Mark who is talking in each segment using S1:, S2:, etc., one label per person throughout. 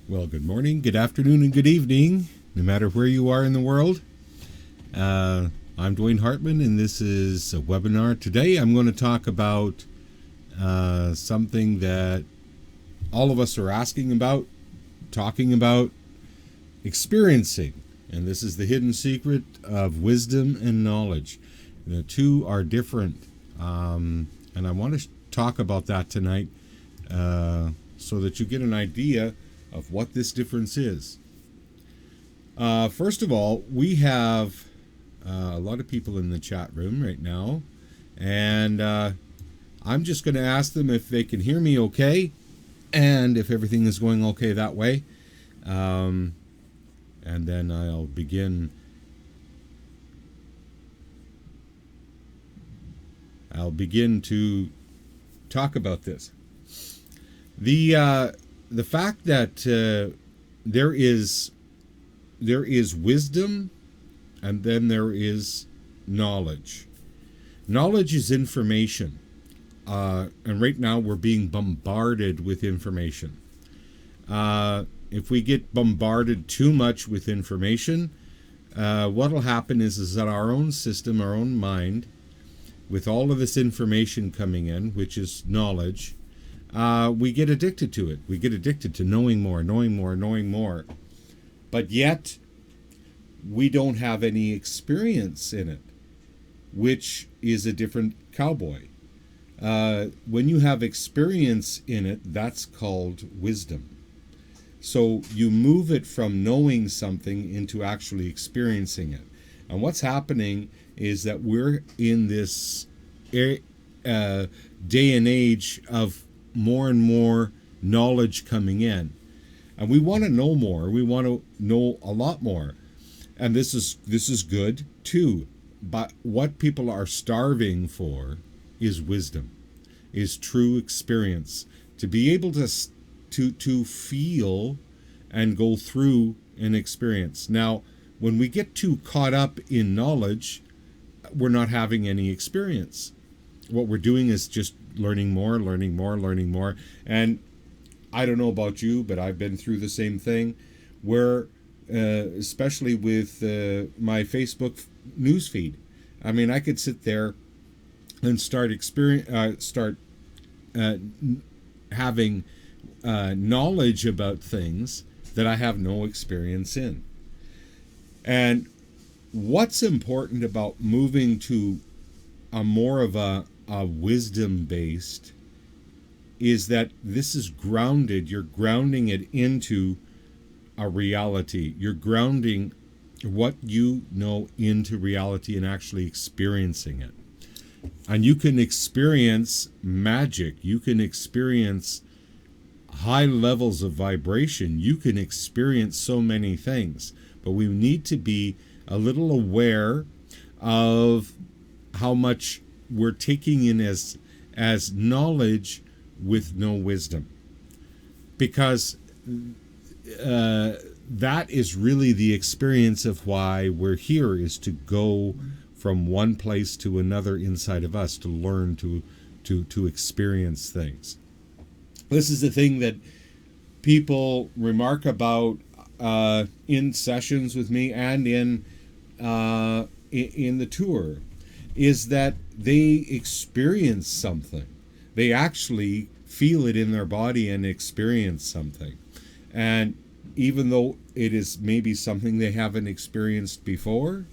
S1: Well, good morning, good afternoon, and good evening, no matter where you are in the world. I'm Dwaine Hartman, and this is a webinar. Today, I'm going to talk about something that all of us are asking about, talking about, experiencing. And this is the hidden secret of wisdom and knowledge. The two are different. And I want to talk about that tonight so that you get an idea of what this difference is. First of all, we have a lot of people in the chat room right now, and I'm just going to ask them if they can hear me okay, and if everything is going okay that way. And then I'll begin. To talk about this. The fact that there is wisdom, and then there is knowledge. Knowledge is information, and right now we're being bombarded with information. If we get bombarded too much with information, what will happen is that our own system, our own mind, with all of this information coming in, which is knowledge, we get addicted to it. We get addicted to knowing more, knowing more, knowing more. But yet, we don't have any experience in it, which is a different cowboy. When you have experience in it, that's called wisdom. So you move it from knowing something into actually experiencing it. And what's happening is that we're in this day and age of more and more knowledge coming in. And we want to know more. We want to know a lot more. And this is good too. But what people are starving for is wisdom, is true experience, to be able to feel and go through an experience. Now, when we get too caught up in knowledge, we're not having any experience. What we're doing is just learning more. And I don't know about you, but I've been through the same thing where, especially with my Facebook newsfeed, I mean, I could sit there and start having knowledge about things that I have no experience in. And what's important about moving to a more of a wisdom-based is that this is grounded. You're grounding it into a reality. You're grounding what you know into reality and actually experiencing it. And you can experience magic. You can experience high levels of vibration. You can experience so many things. But we need to be a little aware of how much we're taking in as knowledge with no wisdom. Because that is really the experience of why we're here, is to go from one place to another inside of us, to learn to experience things. This is the thing that people remark about in sessions with me and in the tour, is that they experience something. They actually feel it in their body and experience something. And even though it is maybe something they haven't experienced before,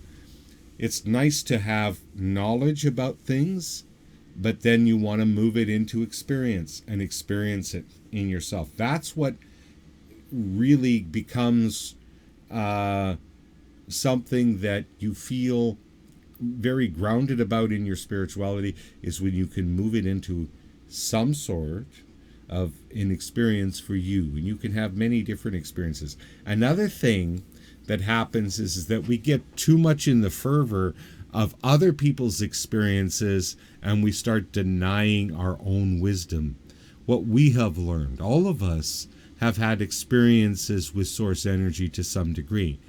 S1: it's nice to have knowledge about things, but then you want to move it into experience and experience it in yourself. That's what really becomes something that you feel very grounded about in your spirituality, is when you can move it into some sort of an experience for you. And you can have many different experiences. Another thing that happens is that we get too much in the fervor of other people's experiences, and we start denying our own wisdom. What we have learned, all of us have had experiences with source energy to some degree.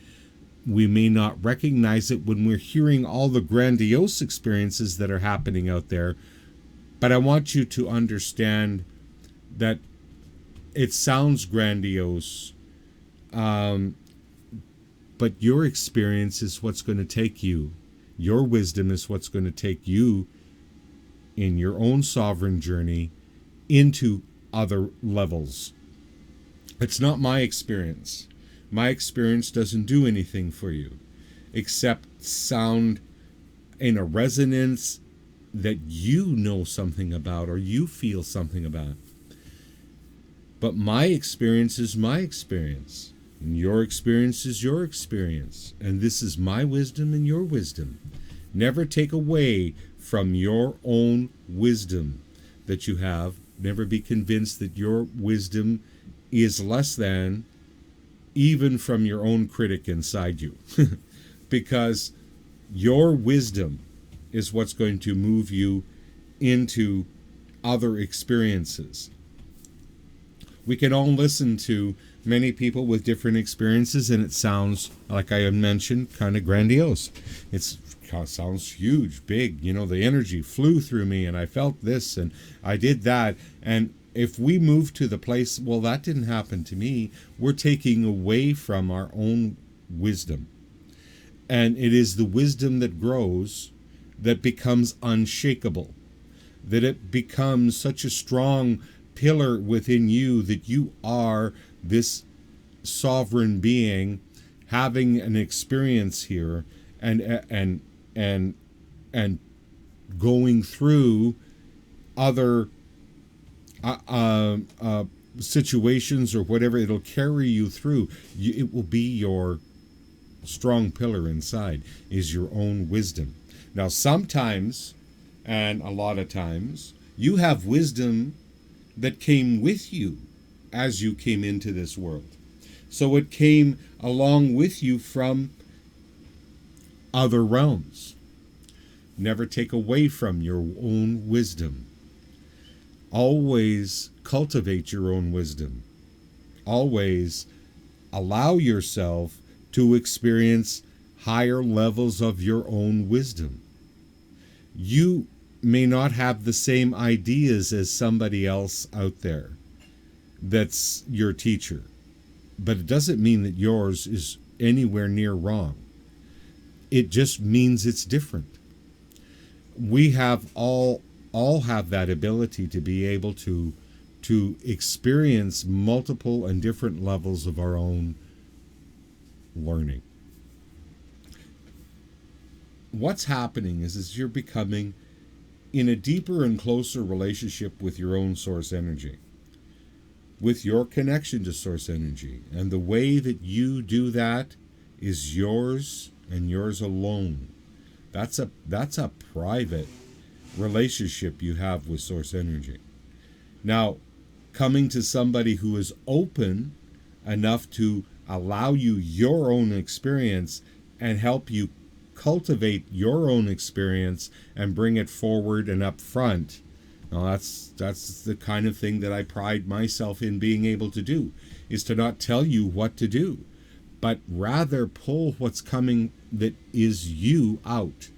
S1: We may not recognize it when we're hearing all the grandiose experiences that are happening out there, but I want you to understand that it sounds grandiose, Um, but your experience is what's going to take you. Your wisdom is what's going to take you in your own sovereign journey into other levels. It's not my experience. My experience doesn't do anything for you except sound in a resonance that you know something about or you feel something about. But my experience is my experience. And your experience is your experience. And this is my wisdom and your wisdom. Never take away from your own wisdom that you have. Never be convinced that your wisdom is less than even from your own critic inside you. Because your wisdom is what's going to move you into other experiences. We can all listen to many people with different experiences, and it sounds, like I mentioned, kind of grandiose. It sounds huge, big. You know, the energy flew through me, and I felt this, and I did that. And if we move to the place, well, that didn't happen to me, we're taking away from our own wisdom. And it is the wisdom that grows that becomes unshakable, that it becomes such a strong pillar within you that you are this sovereign being having an experience here and going through other situations or whatever. It'll carry you through. It will be your strong pillar inside, is your own wisdom. Now, sometimes, and a lot of times, you have wisdom that came with you as you came into this world. So it came along with you from other realms. Never take away from your own wisdom. Always cultivate your own wisdom. Always allow yourself to experience higher levels of your own wisdom. You may not have the same ideas as somebody else out there that's your teacher, but it doesn't mean that yours is anywhere near wrong. It just means it's different. We have all have that ability to be able to experience multiple and different levels of our own learning. What's happening is you're becoming in a deeper and closer relationship with your own source energy, with your connection to source energy. And the way that you do that is yours and yours alone. That's a private relationship you have with source energy. Now, coming to somebody who is open enough to allow you your own experience and help you cultivate your own experience and bring it forward and up front. Now that's the kind of thing that I pride myself in being able to do, is to not tell you what to do, but rather pull what's coming that is you out,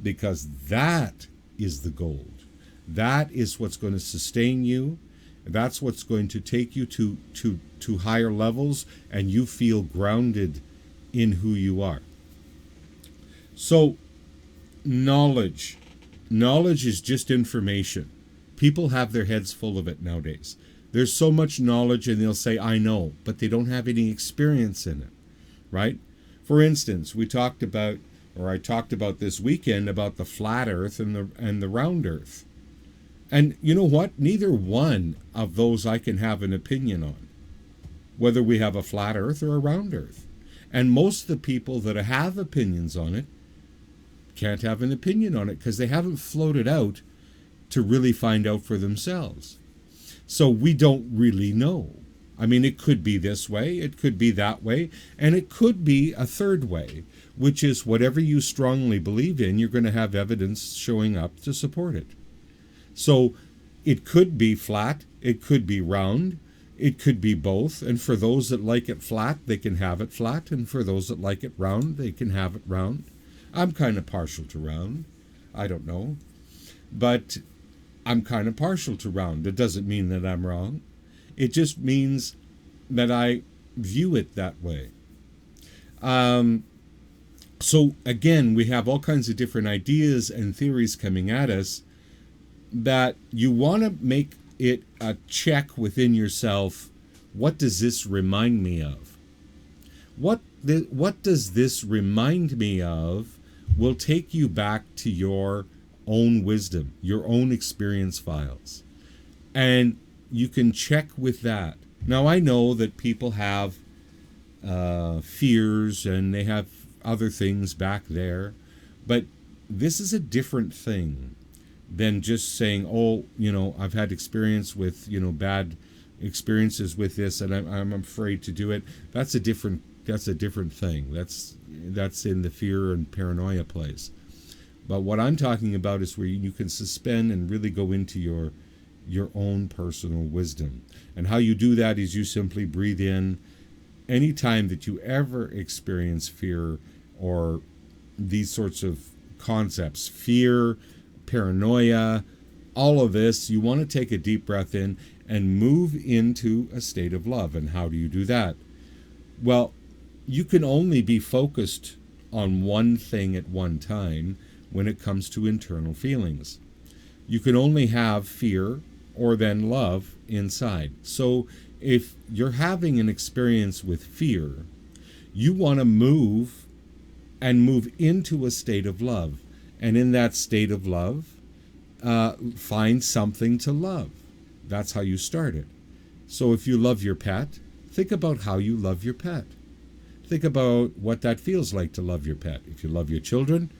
S1: because that is the gold. That is what's going to sustain you. That's what's going to take you to higher levels, and you feel grounded in who you are. So, knowledge is just information. People have their heads full of it nowadays. There's so much knowledge, and they'll say, I know, but they don't have any experience in it, right? For instance, I talked about this weekend about the flat earth and the round earth. And you know what? Neither one of those I can have an opinion on, whether we have a flat earth or a round earth. And most of the people that have opinions on it can't have an opinion on it because they haven't floated out to really find out for themselves. So we don't really know. I mean, it could be this way, it could be that way, and it could be a third way, which is whatever you strongly believe in, you're going to have evidence showing up to support it. So it could be flat, it could be round, it could be both. And for those that like it flat, they can have it flat. And for those that like it round, they can have it round. I'm kind of partial to round. I don't know. But I'm kind of partial to round. It doesn't mean that I'm wrong. It just means that I view it that way. Um, so again, we have all kinds of different ideas and theories coming at us that you want to make it a check within yourself. What does this remind me of? What does this remind me of will take you back to your own wisdom, your own experience files. And you can check with that. Now, I know that people have fears and they have other things back there, but this is a different thing than just saying, oh, I've had experience with, bad experiences with this and I'm afraid to do it. That's a different thing. That's in the fear and paranoia place. But what I'm talking about is where you can suspend and really go into your own personal wisdom. And how you do that is you simply breathe in. Any time that you ever experience fear or these sorts of concepts, fear, paranoia, all of this, you want to take a deep breath in and move into a state of love. And how do you do that? Well, you can only be focused on one thing at one time when it comes to internal feelings. You can only have fear or then love inside. So if you're having an experience with fear, you want to move into a state of love. And in that state of love, find something to love. That's how you start it. So if you love your pet, think about how you love your pet. Think about what that feels like to love your pet. If you love your children,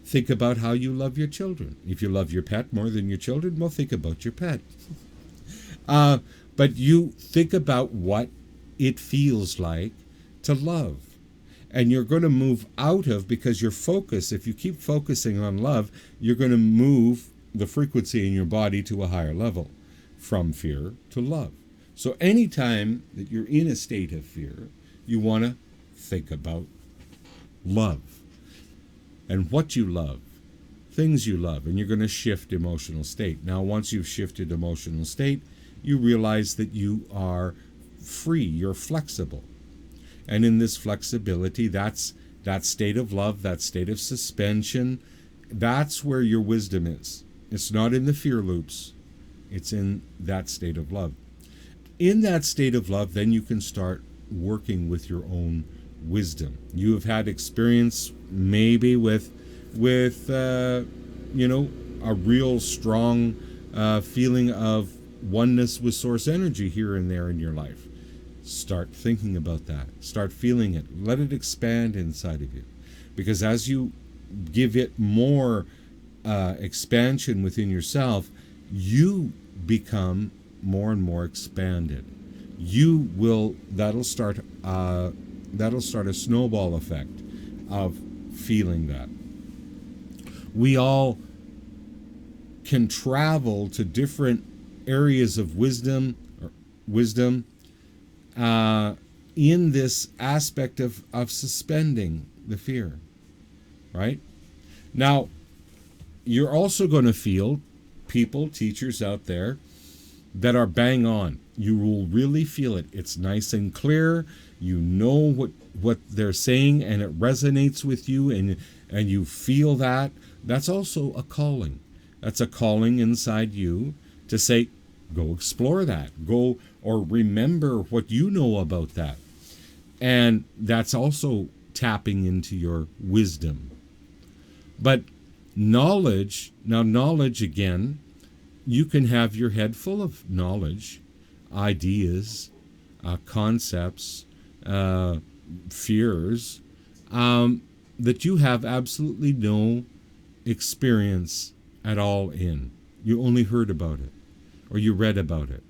S1: think about how you love your children. If you love your pet more than your children, well, think about your pet. But you think about what it feels like to love. And you're going to move out of, because your focus, if you keep focusing on love, you're going to move the frequency in your body to a higher level, from fear to love. So anytime that you're in a state of fear, you want to think about love and what you love, things you love, and you're going to shift emotional state. Now, once you've shifted emotional state, you realize that you are free, you're flexible. And in this flexibility, that's that state of love, that state of suspension, that's where your wisdom is. It's not in the fear loops, it's in that state of love. In that state of love, then you can start working with your own wisdom. You have had experience maybe with a real strong feeling of oneness with source energy here and there in your life. Start thinking about that. Start feeling it. Let it expand inside of you. Because as you give it more expansion within yourself, you become more and more expanded. That'll start a snowball effect of feeling that. We all can travel to different areas of wisdom in this aspect of suspending the fear, right? Now, you're also going to feel teachers out there that are bang on. You will really feel it. It's nice and clear. You know what they're saying, and it resonates with you, and you feel that. That's also a calling. That's a calling inside you to say, go explore that. Go or remember what you know about that. And that's also tapping into your wisdom. But knowledge again, you can have your head full of knowledge, ideas, concepts, fears, that you have absolutely no experience at all in. You only heard about it, or you read about it.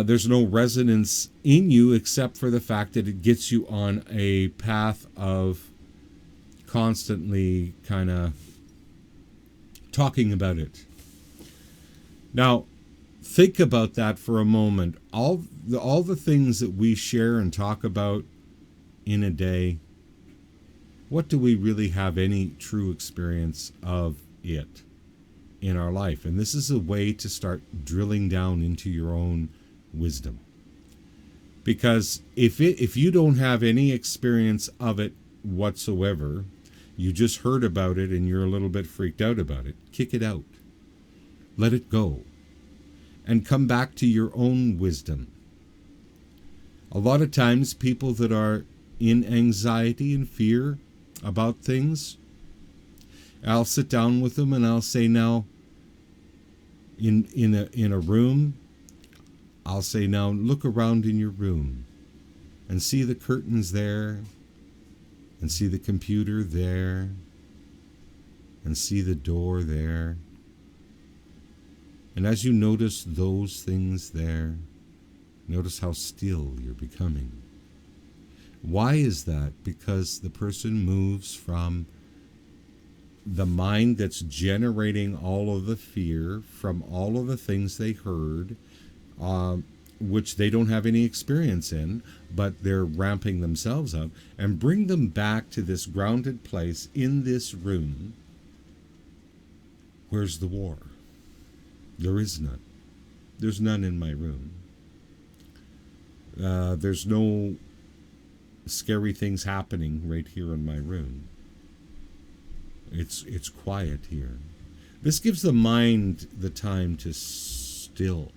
S1: There's no resonance in you except for the fact that it gets you on a path of constantly kind of talking about it. Now, think about that for a moment. All the things that we share and talk about in a day, what do we really have any true experience of it in our life? And this is a way to start drilling down into your own wisdom. Because if you don't have any experience of it whatsoever, you just heard about it and you're a little bit freaked out about it, kick it out. Let it go. And come back to your own wisdom. A lot of times people that are in anxiety and fear about things, I'll sit down with them and I'll say, now, in a room, I'll say, now look around in your room and see the curtains there, and see the computer there, and see the door there. And as you notice those things there, notice how still you're becoming. Why is that? Because the person moves from the mind that's generating all of the fear from all of the things they heard, which they don't have any experience in, but they're ramping themselves up, and bring them back to this grounded place in this room. Where's the war? There is none. There's none in my room. There's no scary things happening right here in my room. It's quiet here. This gives the mind the time to still,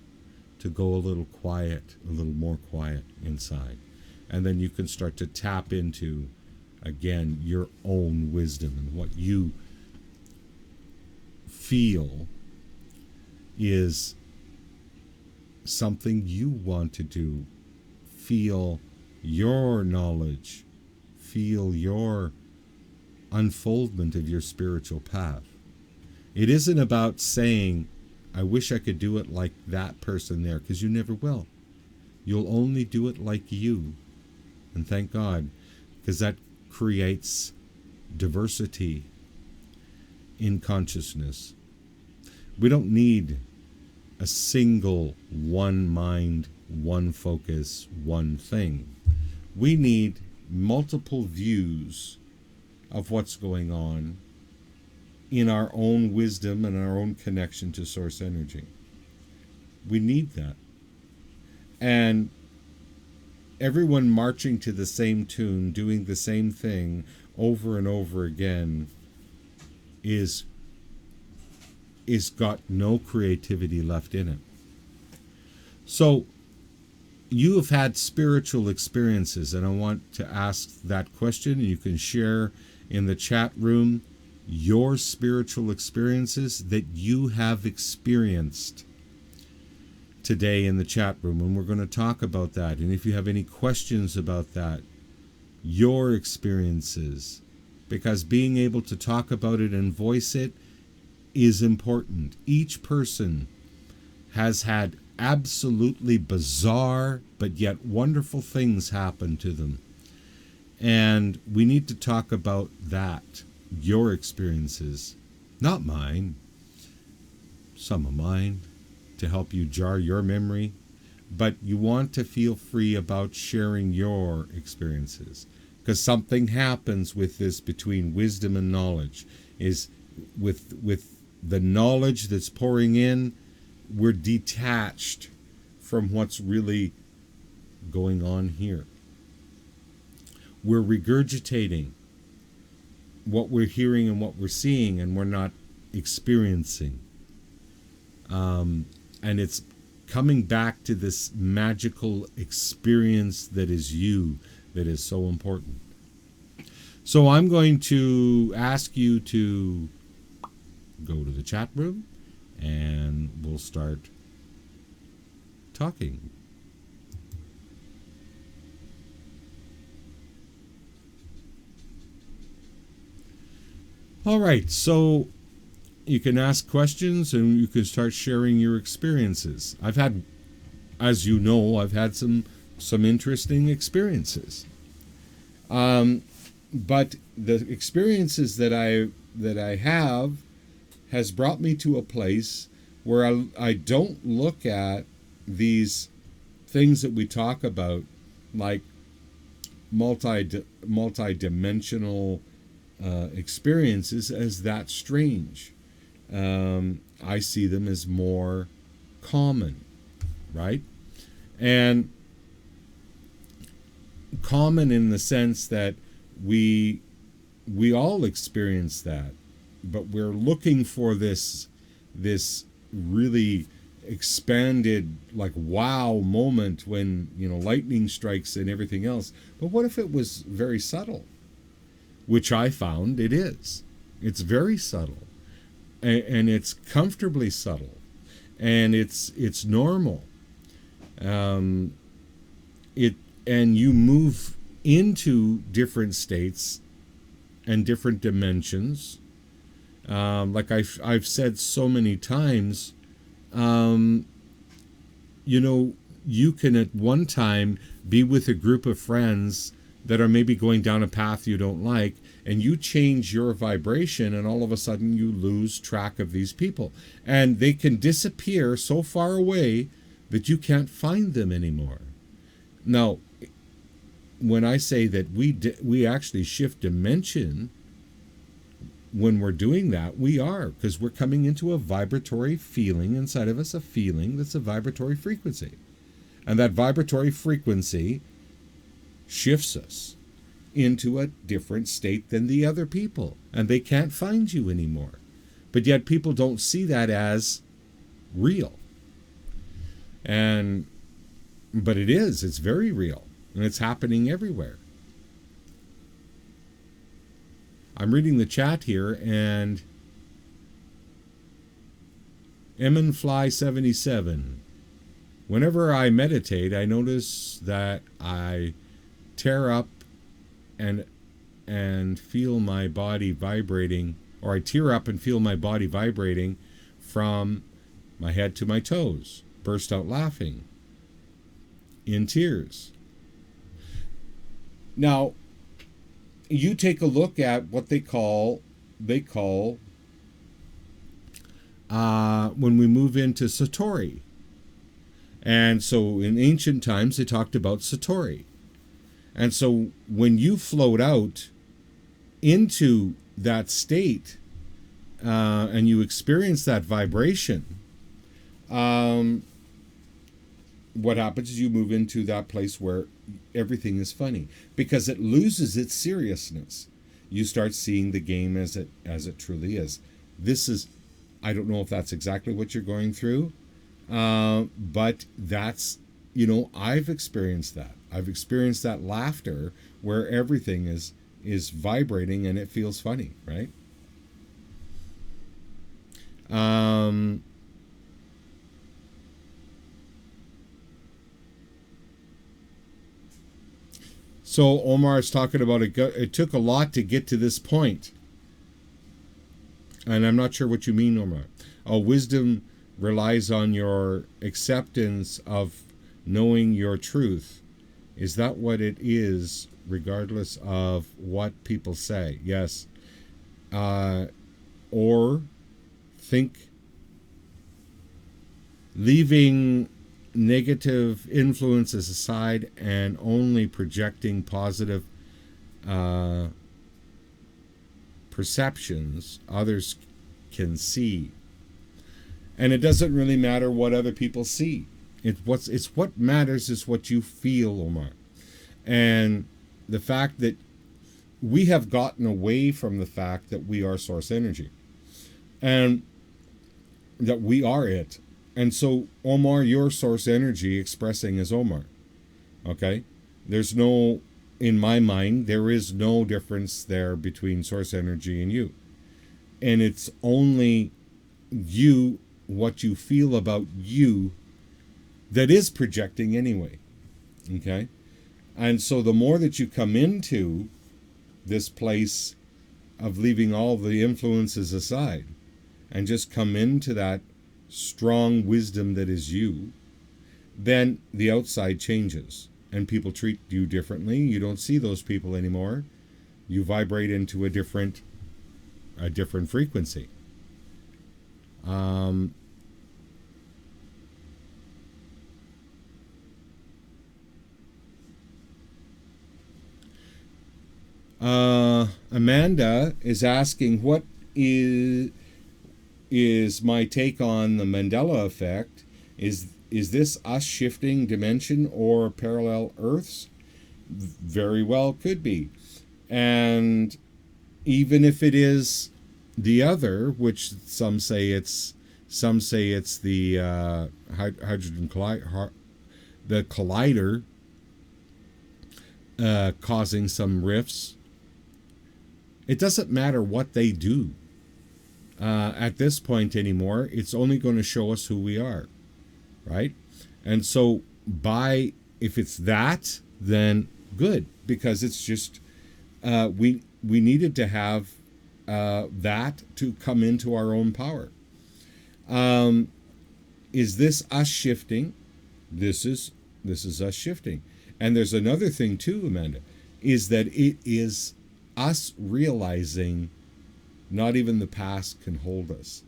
S1: to go a little quiet, a little more quiet inside. And then you can start to tap into, again, your own wisdom and what you feel is something you want to do. Feel your knowledge. Feel your unfoldment of your spiritual path. It isn't about saying, I wish I could do it like that person there, because you never will. You'll only do it like you. And thank God, because that creates diversity in consciousness. We don't need a single one mind, one focus, one thing. We need multiple views of what's going on in our own wisdom and our own connection to source energy. We need that. And everyone marching to the same tune, doing the same thing over and over again is got no creativity left in it. So you have had spiritual experiences, and I want to ask that question. You can share in the chat room your spiritual experiences that you have experienced today in the chat room, and we're going to talk about that. And if you have any questions about that, your experiences, because being able to talk about it and voice it is important. Each person has had absolutely bizarre but yet wonderful things happen to them, and we need to talk about that. Your experiences, not mine, some of mine, to help you jar your memory, but you want to feel free about sharing your experiences, because something happens with this between wisdom and knowledge. Is with the knowledge that's pouring in, we're detached from what's really going on here. We're regurgitating what we're hearing and what we're seeing, and we're not experiencing. And it's coming back to this magical experience that is you, that is so important. So I'm going to ask you to go to the chat room, and we'll start talking. All right, so you can ask questions and you can start sharing your experiences. I've had, as you know, I've had some interesting experiences. But the experiences that I have has brought me to a place where I don't look at these things that we talk about like multi-dimensional experiences as that strange. I see them as more common, right? And common in the sense that we all experience that, but we're looking for this really expanded, like, wow moment when, lightning strikes and everything else. But what if it was very subtle? Which I found it is. It's very subtle, and it's comfortably subtle, and it's normal. It and you move into different states and different dimensions. Like I've said so many times, you can at one time be with a group of friends that are maybe going down a path you don't like, and you change your vibration, and all of a sudden you lose track of these people, and they can disappear so far away that you can't find them anymore. Now, when I say that we actually shift dimension when we're doing that, we are, because we're coming into a vibratory feeling inside of us, a feeling that's a vibratory frequency. And that vibratory frequency shifts us into a different state than the other people, and they can't find you anymore. But yet people don't see that as real. But it is, it's very real, and it's happening everywhere. I'm reading the chat here, and Emmenfly77. Whenever I meditate, I notice that I tear up and feel my body vibrating, or I tear up and feel my body vibrating from my head to my toes. Burst out laughing in tears. Now, you take a look at what they call when we move into Satori. And so in ancient times, they talked about Satori. And so when you float out into that state and you experience that vibration, what happens is you move into that place where everything is funny, because it loses its seriousness. You start seeing the game as it truly is. This is, I don't know if that's exactly what you're going through, but that's, I've experienced that. I've experienced that laughter where everything is vibrating and it feels funny, right? So Omar is talking about it took a lot to get to this point. And I'm not sure what you mean, Omar. Wisdom relies on your acceptance of knowing your truth. Is that what it is, regardless of what people say? Yes. Or think leaving negative influences aside and only projecting positive perceptions others can see. And it doesn't really matter what other people see. It's what matters is what you feel, Omar. And the fact that we have gotten away from the fact that we are source energy and that we are it. And so, Omar, your source energy expressing as Omar. Okay? There's no, in my mind, there is no difference there between source energy and you. And it's only you, what you feel about you, that is projecting anyway. Okay? And so the more that you come into this place of leaving all the influences aside and just come into that strong wisdom that is you, then the outside changes and people treat you differently. You don't see those people anymore. You vibrate into a different frequency. Amanda is asking, what is my take on the Mandela effect? Is this us shifting dimension or parallel Earths? Very well could be. And even if it is the other, which some say it's the hydrogen the collider causing some rifts. It doesn't matter what they do at this point anymore. It's only going to show us who we are, right? And so, if it's that, then good, because it's just we needed to have that to come into our own power. Is this us shifting? This is us shifting. And there's another thing too, Amanda, is that it is us realizing not even the past can hold us,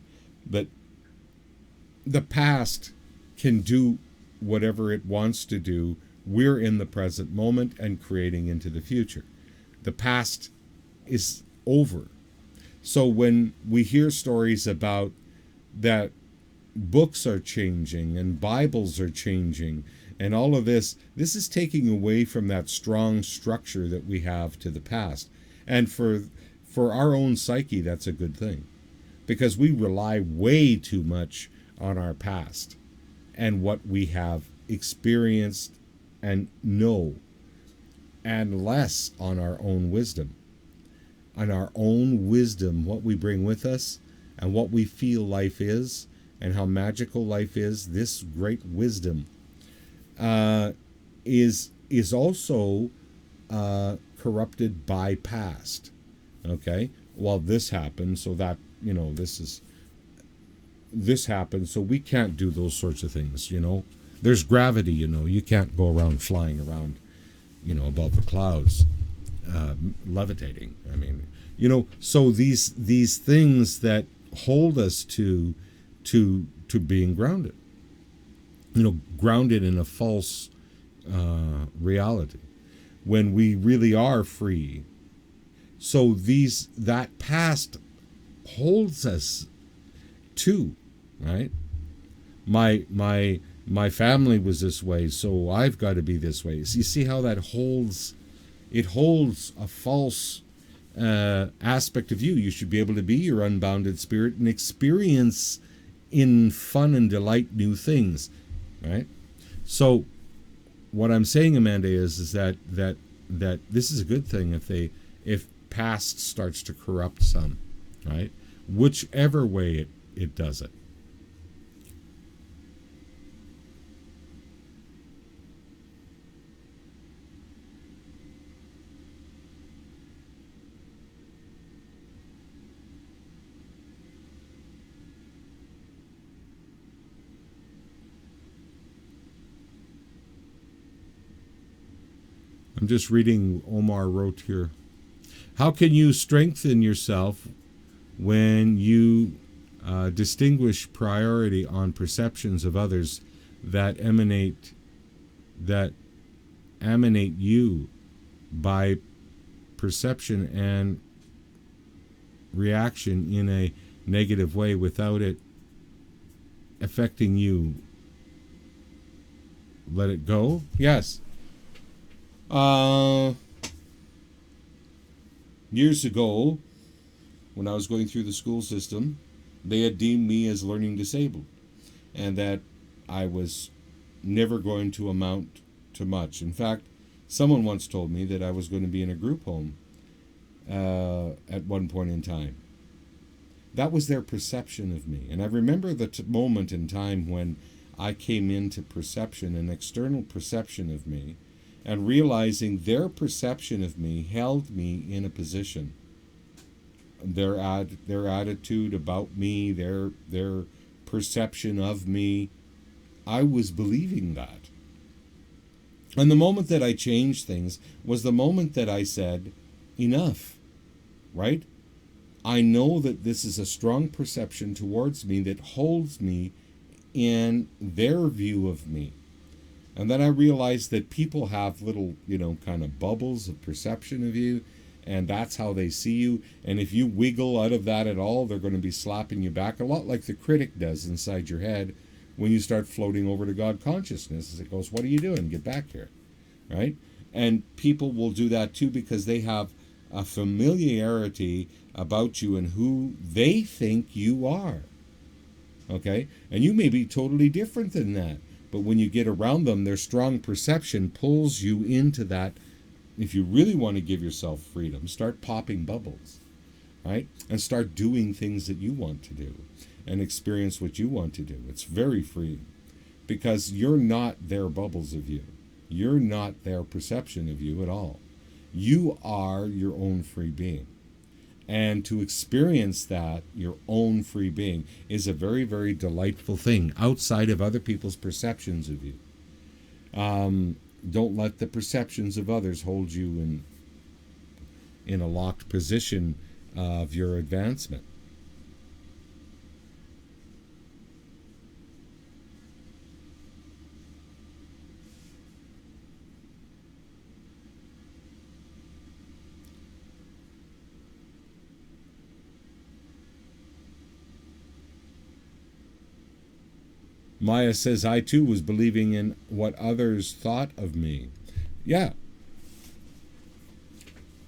S1: but the past can do whatever it wants to do. We're in the present moment and creating into the future. The past is over. So when we hear stories about that books are changing and Bibles are changing and all of this is taking away from that strong structure that we have to the past. And for our own psyche, that's a good thing, because we rely way too much on our past and what we have experienced and know, and less on our own wisdom. On our own wisdom, what we bring with us and what we feel life is and how magical life is. This great wisdom is also corrupted by past. Okay, well, this happened, so that this happened, so we can't do those sorts of things. There's gravity. You can't go around flying around, above the clouds, levitating. I mean, so these things that hold us to being grounded, grounded in a false reality, when we really are free. So that past holds us too, right? My family was this way, so I've got to be this way. So you see how that holds? It holds a false aspect of you. You should be able to be your unbounded spirit and experience in fun and delight new things, right? So what I'm saying, Amanda, is that this is a good thing if past starts to corrupt some, right? Whichever way it does it. I'm just reading Omar wrote here. How can you strengthen yourself when you distinguish priority on perceptions of others that emanate you by perception and reaction in a negative way without it affecting you? Let it go? Yes. Years ago, when I was going through the school system, they had deemed me as learning disabled, and that I was never going to amount to much. In fact, someone once told me that I was going to be in a group home at one point in time. That was their perception of me. And I remember the moment in time when I came into perception, an external perception of me, and realizing their perception of me held me in a position. Their attitude about me, their perception of me, I was believing that. And the moment that I changed things was the moment that I said, enough, right? I know that this is a strong perception towards me that holds me in their view of me. And then I realized that people have little, kind of bubbles of perception of you, and that's how they see you. And if you wiggle out of that at all, they're going to be slapping you back, a lot like the critic does inside your head when you start floating over to God consciousness. As it goes, what are you doing? Get back here, right? And people will do that too because they have a familiarity about you and who they think you are. Okay? And you may be totally different than that. But when you get around them, their strong perception pulls you into that. If you really want to give yourself freedom, start popping bubbles, right? And start doing things that you want to do and experience what you want to do. It's very freeing because you're not their bubbles of you. You're not their perception of you at all. You are your own free being. And to experience that, your own free being, is a very, very delightful thing outside of other people's perceptions of you. Don't let the perceptions of others hold you in a locked position of your advancement. Maya says, I too was believing in what others thought of me. Yeah,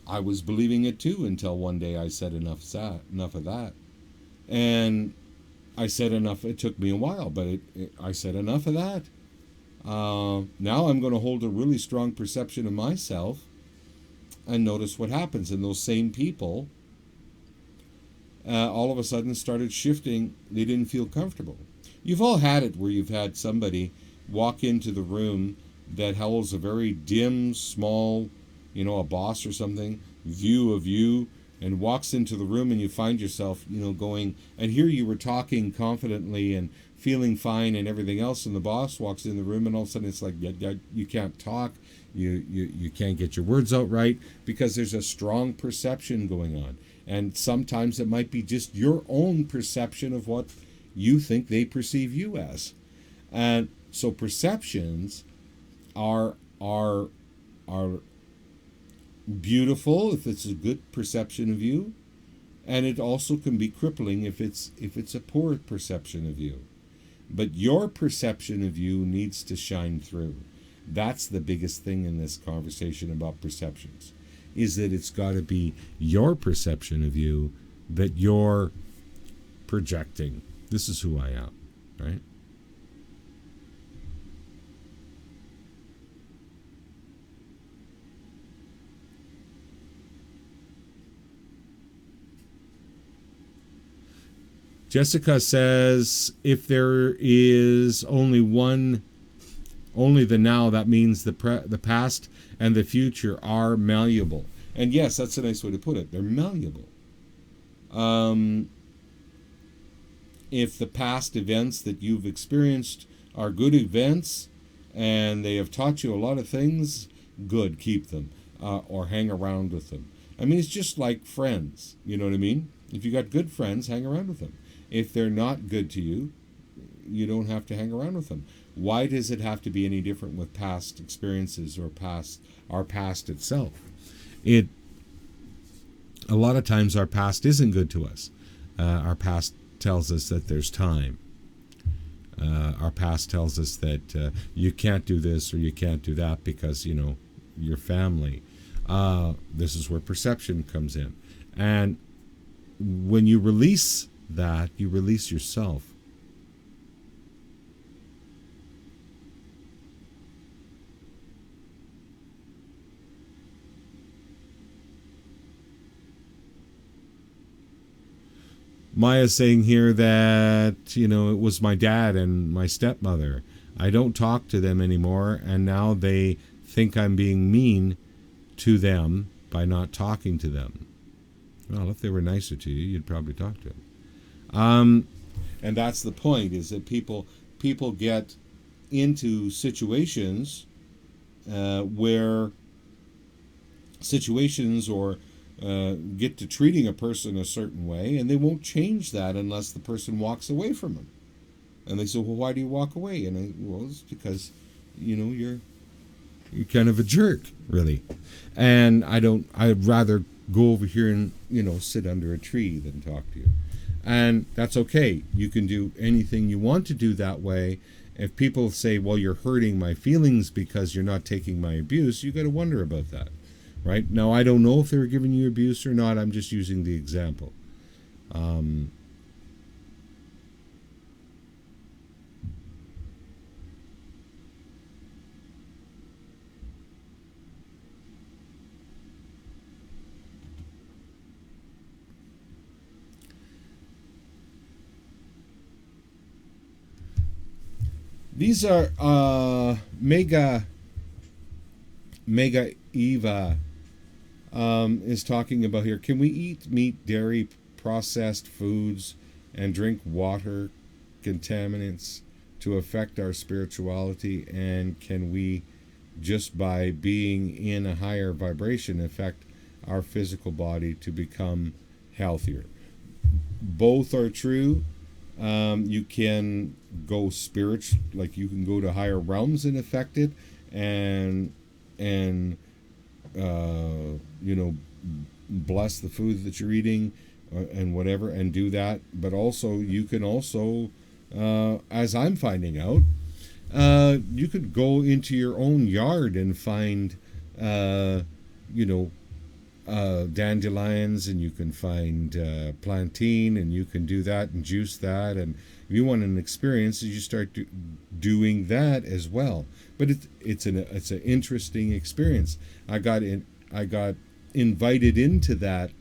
S1: I was believing it too until one day I said enough of that. And I said enough. It took me a while, but I said enough of that. Now I'm going to hold a really strong perception of myself and notice what happens. And those same people all of a sudden started shifting. They didn't feel comfortable. You've all had it where you've had somebody walk into the room that holds a very dim, small, a boss or something, view of you, and walks into the room and you find yourself, going, and here you were talking confidently and feeling fine and everything else, and the boss walks in the room and all of a sudden it's like you can't talk, you can't get your words out right because there's a strong perception going on. And sometimes it might be just your own perception of what you think they perceive you as. And so perceptions are beautiful if it's a good perception of you, and it also can be crippling if it's a poor perception of you. But your perception of you needs to shine through. That's the biggest thing in this conversation about perceptions, is that it's got to be your perception of you that you're projecting. This is who I am, right? Jessica says, if there is only the now, that means the past and the future are malleable. And yes, that's a nice way to put it. They're malleable. If the past events that you've experienced are good events and they have taught you a lot of things, good, keep them or hang around with them. I mean, it's just like friends. You know what I mean? If you got good friends, hang around with them. If they're not good to you, you don't have to hang around with them. Why does it have to be any different with past experiences or our past itself? A lot of times our past isn't good to us. Our past tells us that there's time. Our past tells us that you can't do this or you can't do that because, your family. This is where perception comes in. And when you release that, you release yourself. Maya's saying here that, it was my dad and my stepmother. I don't talk to them anymore, and now they think I'm being mean to them by not talking to them. Well, if they were nicer to you, you'd probably talk to them. And that's the point, is that people get into situations where situations or get to treating a person a certain way, and they won't change that unless the person walks away from them. And they say, well, why do you walk away? And well, it's because, you're kind of a jerk, really. And I'd rather go over here and, sit under a tree than talk to you. And that's okay. You can do anything you want to do that way, If people say, well, you're hurting my feelings because you're not taking my abuse, you got to wonder about that, right? Now, I don't know if they were giving you abuse or not. I'm just using the example. Um, these are Mega Eva is talking about here. Can we eat meat, dairy, processed foods, and drink water contaminants to affect our spirituality? And can we, just by being in a higher vibration, affect our physical body to become healthier? Both are true. You can go spiritual, like you can go to higher realms and affect it, and you know, bless the food that you're eating, and whatever, and do that. But also, you can also, as I'm finding out, you could go into your own yard and find, you know, dandelions, and you can find plantain, and you can do that and juice that. And if you want an experience, you start doing that as well. But it's an interesting experience. I got invited into that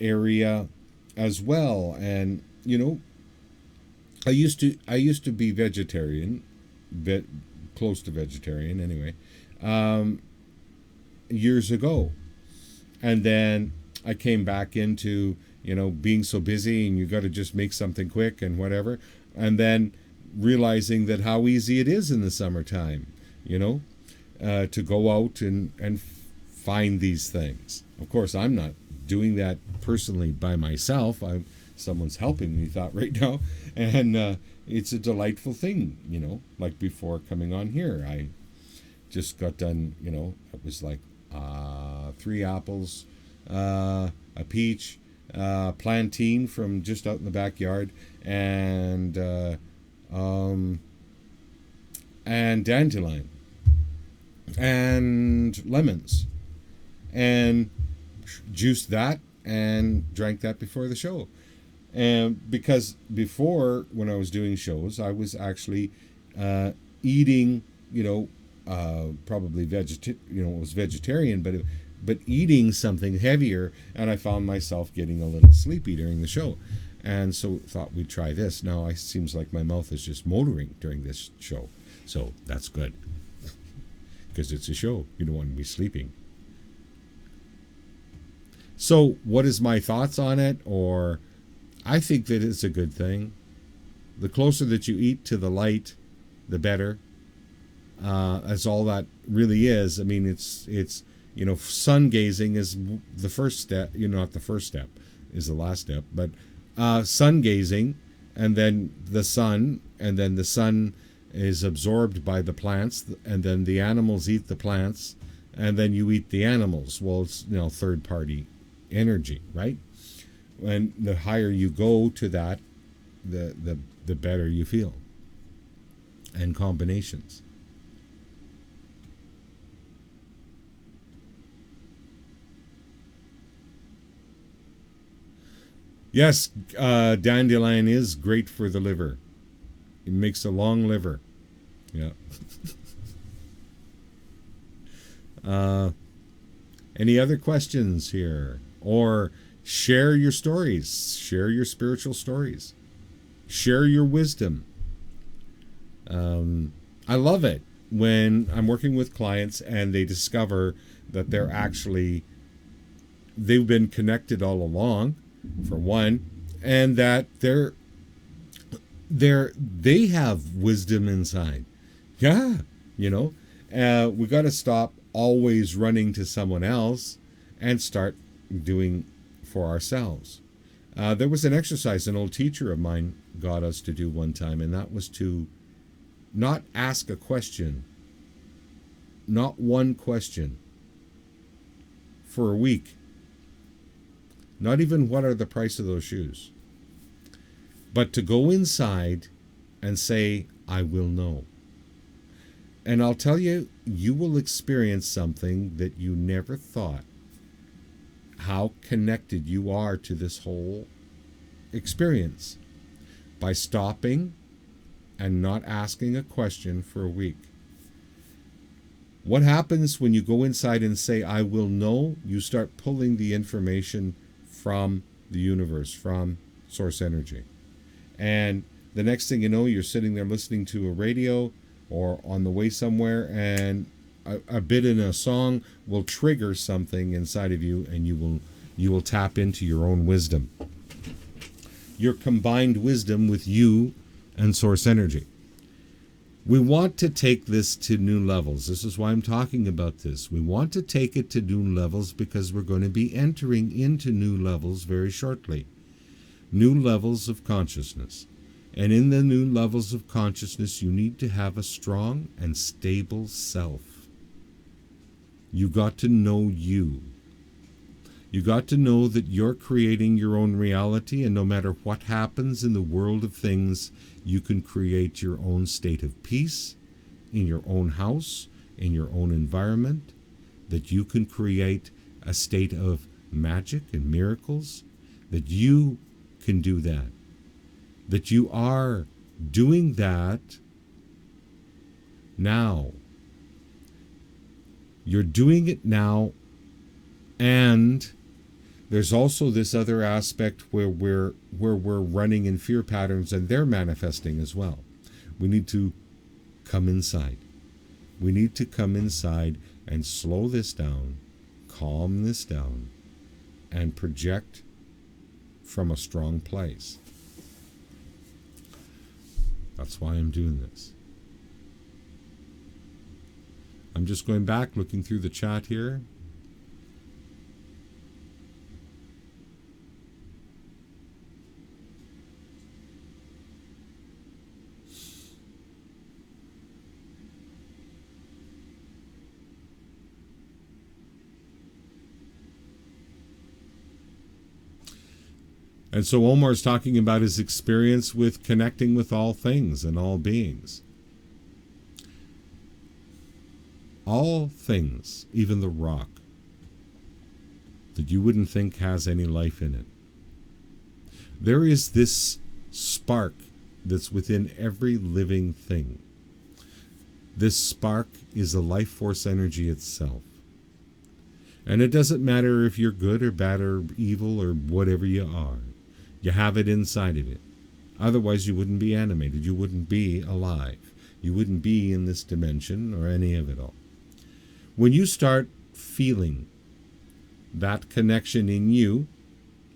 S1: area as well, and you know, I used to be vegetarian, close to vegetarian anyway, years ago. And then I came back into, you know, being so busy, and you got to just make something quick and whatever. And then realizing that how easy it is in the summertime, you know, to go out and find these things. Of course, I'm not doing that personally by myself. Someone's helping me right now. And it's a delightful thing, you know. Like before coming on here, I just got done, you know, it was like 3 apples, a peach, plantain from just out in the backyard, and dandelion, and lemons, and juiced that and drank that before the show. And because before, when I was doing shows, I was actually eating, you know, probably it was vegetarian, but eating something heavier, and I found myself getting a little sleepy during the show, and so thought we'd try this. Now it seems like my mouth is just motoring during this show, so that's good, because it's a show. You don't want to be sleeping. So what is my thoughts on it? Or I think that it's a good thing. The closer that you eat to the light, the better. As all that really is. I mean, it's you know, sun gazing is the first step. You know, not the first step, is the last step. But sun gazing, and then the sun is absorbed by the plants, and then the animals eat the plants, and then you eat the animals. Well, it's, you know, third party energy, right? And the higher you go to that, the better you feel. And combinations. Yes, dandelion is great for the liver. It makes a long liver. Yeah. Any other questions here? Or share your stories. Share your spiritual stories. Share your wisdom. I love it when I'm working with clients and they discover that they've been connected all along, for one, and that they have wisdom inside. Yeah, you know, we got to stop always running to someone else and start doing for ourselves. There was an exercise an old teacher of mine got us to do one time, and that was to not ask a question, not one question, for a week. Not even what are the price of those shoes. But to go inside and say, I will know. And I'll tell you, you will experience something that you never thought, how connected you are to this whole experience by stopping and not asking a question for a week. What happens when you go inside and say, I will know? You start pulling the information from the universe, from source energy. And the next thing you know, you're sitting there listening to a radio or on the way somewhere, and a bit in a song will trigger something inside of you, and you will tap into your own wisdom. Your combined wisdom with you and source energy. We want to take this to new levels. This is why I'm talking about this. We want to take it to new levels because we're going to be entering into new levels very shortly. New levels of consciousness. And in the new levels of consciousness, you need to have a strong and stable self. You got to know you. You got to know that you're creating your own reality, and no matter what happens in the world of things, you can create your own state of peace in your own house, in your own environment, that you can create a state of magic and miracles, that you can do that you are doing that now. You're doing it now, and there's also this other aspect where we're running in fear patterns, and they're manifesting as well. We need to come inside. We need to come inside and slow this down, calm this down, and project from a strong place. That's why I'm doing this. I'm just going back, looking through the chat here. And so Omar's talking about his experience with connecting with all things and all beings. All things, even the rock, that you wouldn't think has any life in it. There is this spark that's within every living thing. This spark is the life force energy itself. And it doesn't matter if you're good or bad or evil or whatever you are. You have it inside of it. Otherwise, you wouldn't be animated. You wouldn't be alive. You wouldn't be in this dimension or any of it all. When you start feeling that connection in you,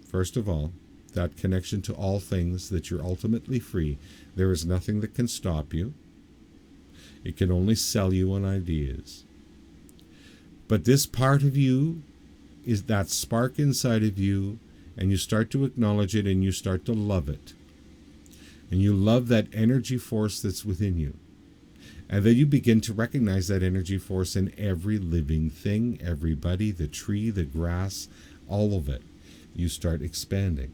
S1: first of all, that connection to all things, that you're ultimately free, there is nothing that can stop you. It can only sell you on ideas. But this part of you is that spark inside of you, and you start to acknowledge it, and you start to love it. And you love that energy force that's within you. And then you begin to recognize that energy force in every living thing, everybody, the tree, the grass, all of it. You start expanding.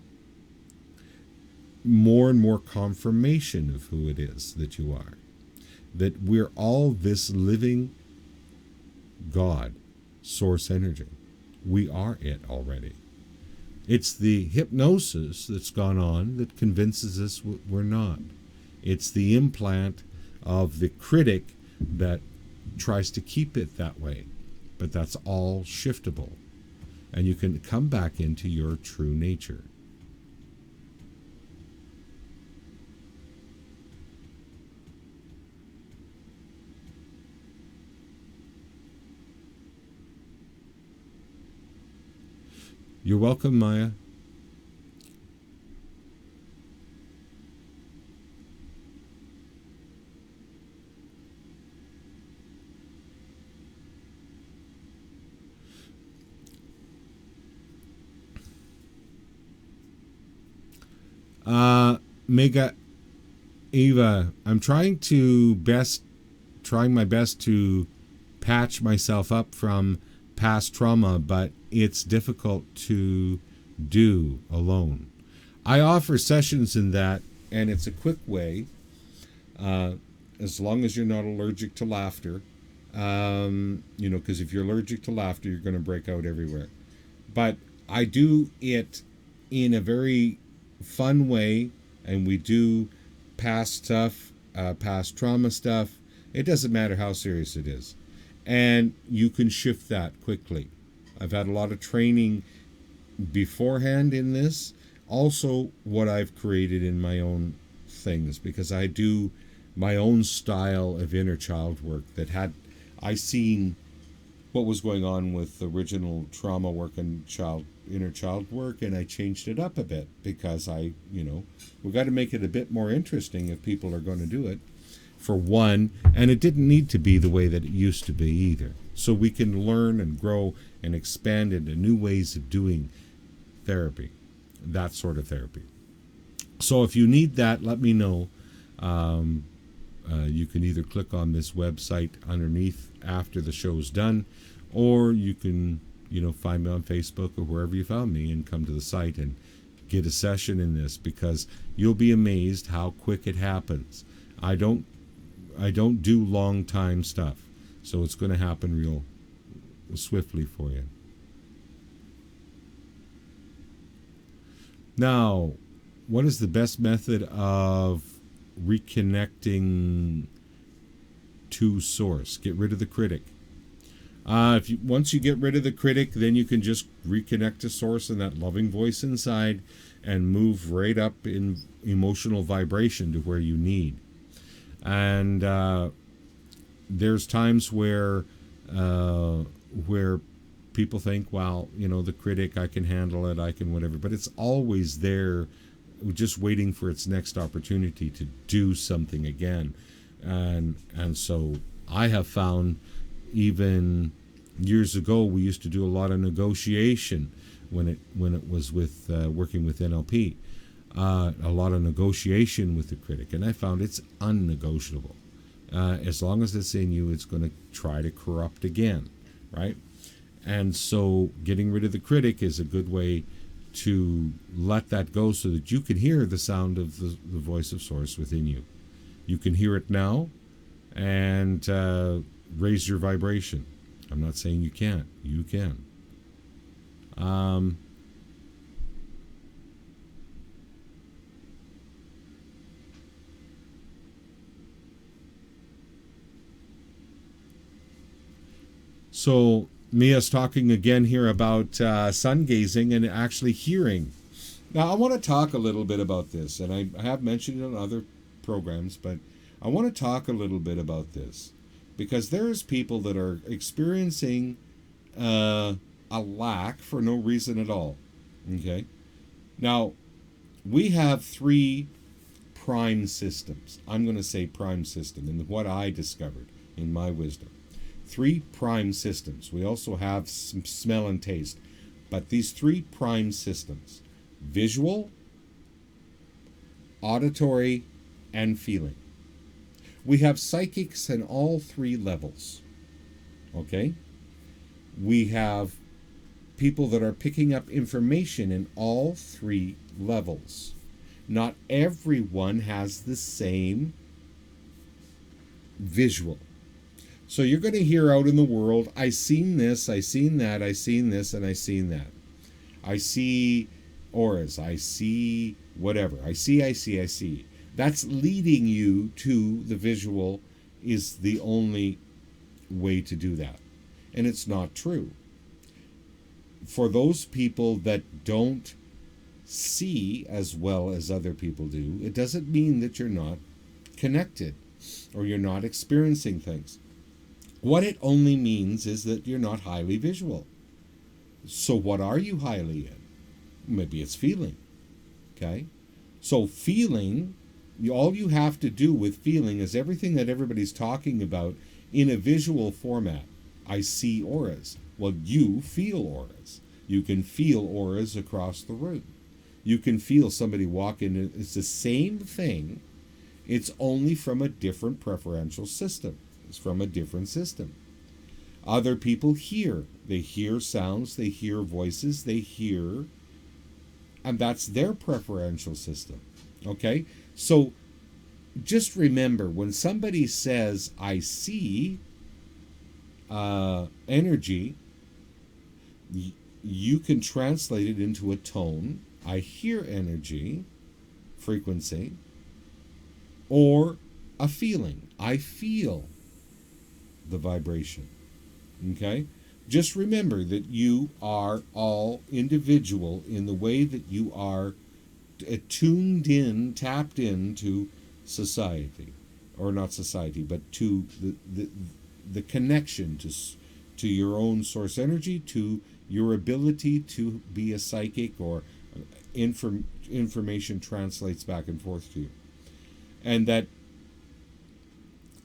S1: More and more confirmation of who it is that you are. That we're all this living God, source energy. We are it already. It's the hypnosis that's gone on that convinces us we're not. It's the implant of the critic that tries to keep it that way. But that's all shiftable. And you can come back into your true nature. You're welcome, Maya. Mega Eva, I'm trying my best to patch myself up from past trauma, but it's difficult to do alone. I offer sessions in that, and it's a quick way uh, as long as you're not allergic to laughter. Because if you're allergic to laughter, you're going to break out everywhere. But I do it in a very fun way, and we do past stuff, past trauma stuff. It doesn't matter how serious it is. And you can shift that quickly. I've had a lot of training beforehand in this. Also, what I've created in my own things, because I do my own style of inner child work that had I seen what was going on with the original trauma work and inner child work, and I changed it up a bit because we got to make it a bit more interesting if people are going to do it, for one, and it didn't need to be the way that it used to be either. So we can learn and grow and expand into new ways of doing therapy, that sort of therapy. So if you need that, let me know. You can either click on this website underneath after the show's done, or you can, find me on Facebook or wherever you found me and come to the site and get a session in this, because you'll be amazed how quick it happens. I don't do long time stuff, so it's going to happen real swiftly for you. Now, what is the best method of reconnecting to source? Get rid of the critic. Once you get rid of the critic, then you can just reconnect to source and that loving voice inside, and move right up in emotional vibration to where you need. And there's times where people think, well, the critic, I can handle it, I can whatever, but it's always there, just waiting for its next opportunity to do something again. And so I have found, even years ago, we used to do a lot of negotiation when it was with working with NLP, a lot of negotiation with the critic, and I found it's unnegotiable. As long as it's in you, it's going to try to corrupt again, right? And so getting rid of the critic is a good way to let that go, so that you can hear the sound of the voice of source within you. You can hear it now and raise your vibration. I'm not saying you can't. You can. So Mia's talking again here about sun gazing and actually hearing. Now, I want to talk a little bit about this, and I have mentioned it on other programs, but I want to talk a little bit about this, because there's people that are experiencing a lack for no reason at all. Okay? Now, we have 3 prime systems. I'm going to say prime system, in what I discovered in my wisdom. 3 prime systems. We also have some smell and taste. But these 3 prime systems: visual, auditory, and feeling. We have psychics in all 3 levels. Okay? We have people that are picking up information in all 3 levels. Not everyone has the same visual. So you're going to hear out in the world, I seen this, I seen that, I seen this, and I seen that. I see auras, I see whatever. I see. That's leading you to the visual is the only way to do that. And it's not true. For those people that don't see as well as other people do, it doesn't mean that you're not connected or you're not experiencing things. What it only means is that you're not highly visual. So what are you highly in? Maybe it's feeling. Okay? So feeling, all you have to do with feeling is everything that everybody's talking about in a visual format. I see auras. Well, you feel auras. You can feel auras across the room. You can feel somebody walk in. It's the same thing. It's only from a different preferential system. It's from a different system. Other people hear. They hear sounds. They hear voices. They hear. And that's their preferential system. Okay? So just remember, when somebody says, I see energy, you can translate it into a tone. I hear energy, frequency, or a feeling. I feel the vibration. Okay? Just remember that you are all individual in the way that you are tuned in, tapped into society, or not society, but to the connection to your own source energy, to your ability to be a psychic, or information translates back and forth to you. And that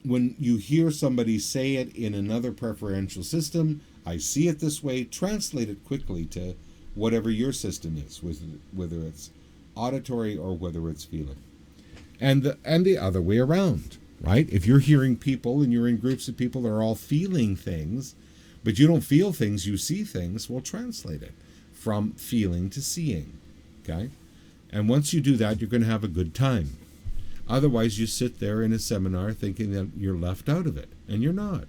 S1: when you hear somebody say it in another preferential system, I see it this way, translate it quickly to whatever your system is, whether it's auditory or whether it's feeling. And the other way around, right? If you're hearing people and you're in groups of people that are all feeling things, but you don't feel things, you see things, well, translate it from feeling to seeing, okay? And once you do that, you're going to have a good time. Otherwise, you sit there in a seminar thinking that you're left out of it, and you're not.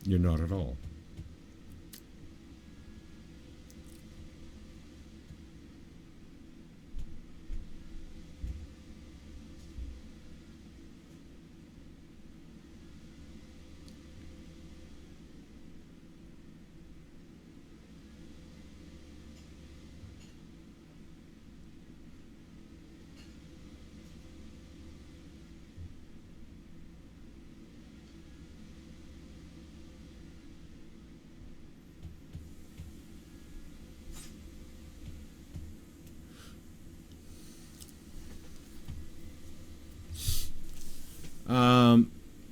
S1: You're not at all.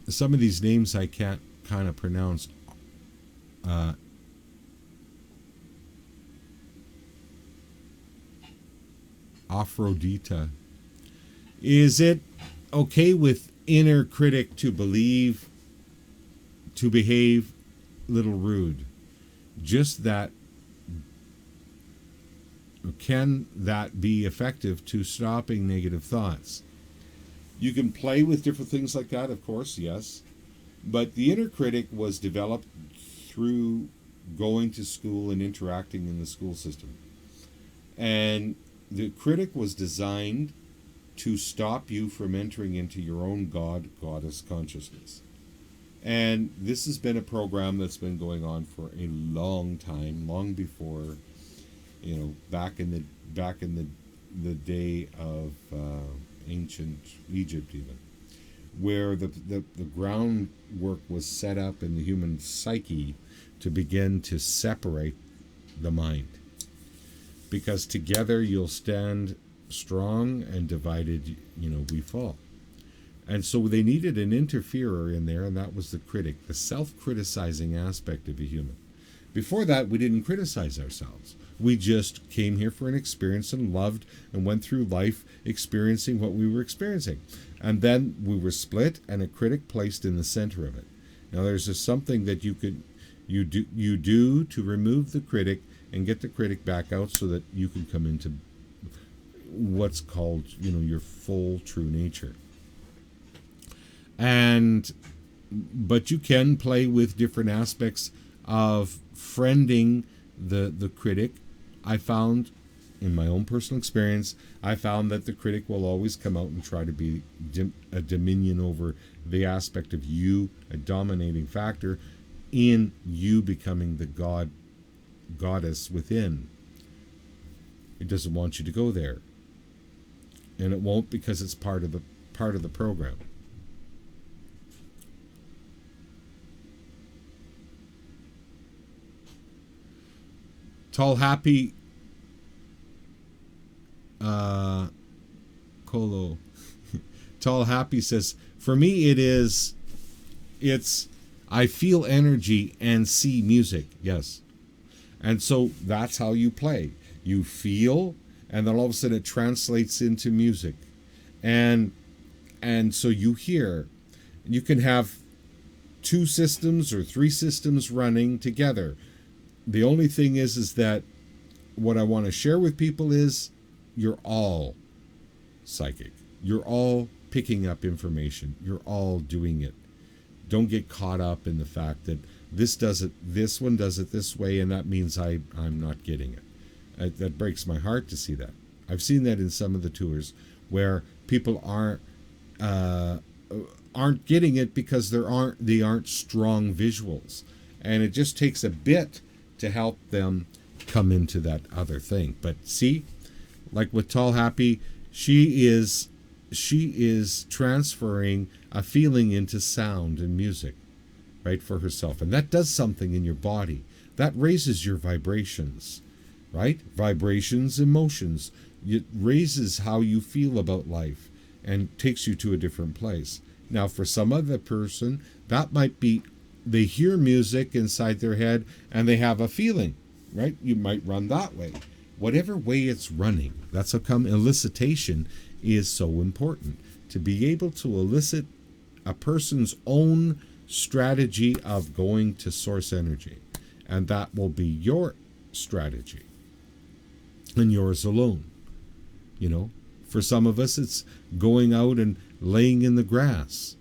S1: Some of these names I can't kind of pronounce. Uh, Aphrodita. Is it okay with inner critic to behave little rude? Just that, can that be effective to stopping negative thoughts? You can play with different things like that, of course, yes. But the inner critic was developed through going to school and interacting in the school system. And the critic was designed to stop you from entering into your own goddess consciousness. And this has been a program that's been going on for a long time, long before, back in the day of ancient Egypt, even, where the groundwork was set up in the human psyche to begin to separate the mind. Because together you'll stand strong, and divided, we fall. And so they needed an interferer in there, and that was the critic, the self-criticizing aspect of a human. Before that, we didn't criticize ourselves. We just came here for an experience and loved and went through life experiencing what we were experiencing. And then we were split, and a critic placed in the center of it. Now there's just something that you do to remove the critic and get the critic back out, so that you can come into what's called, your full true nature. But you can play with different aspects of friending the critic. I found, in my own personal experience, I found that the critic will always come out and try to be a dominion over the aspect of you, a dominating factor in you becoming the goddess within. It doesn't want you to go there, and it won't, because it's part of the program. Tall Happy Colo Tall Happy says, for me it's I feel energy and see music. Yes. And so that's how you play. You feel, and then all of a sudden it translates into music. And so you hear. You can have 2 systems or 3 systems running together. The only thing is that what I want to share with people is you're all psychic. You're all picking up information. You're all doing it. Don't get caught up in the fact that this one does it this way, and that means I'm not getting it. That breaks my heart to see that. I've seen that in some of the tours where people aren't getting it because they aren't strong visuals, and it just takes a bit to help them come into that other thing. But see, like with Tall Happy, she is transferring a feeling into sound and music, right, for herself, and that does something in your body. That raises your vibrations, right? Vibrations, emotions. It raises how you feel about life and takes you to a different place. Now, for some other person, that might be they hear music inside their head and they have a feeling, right? You might run that way. Whatever way it's running, that's how come elicitation is so important. To be able to elicit a person's own strategy of going to source energy. And that will be your strategy. And yours alone. You know, for some of us, it's going out and laying in the grass.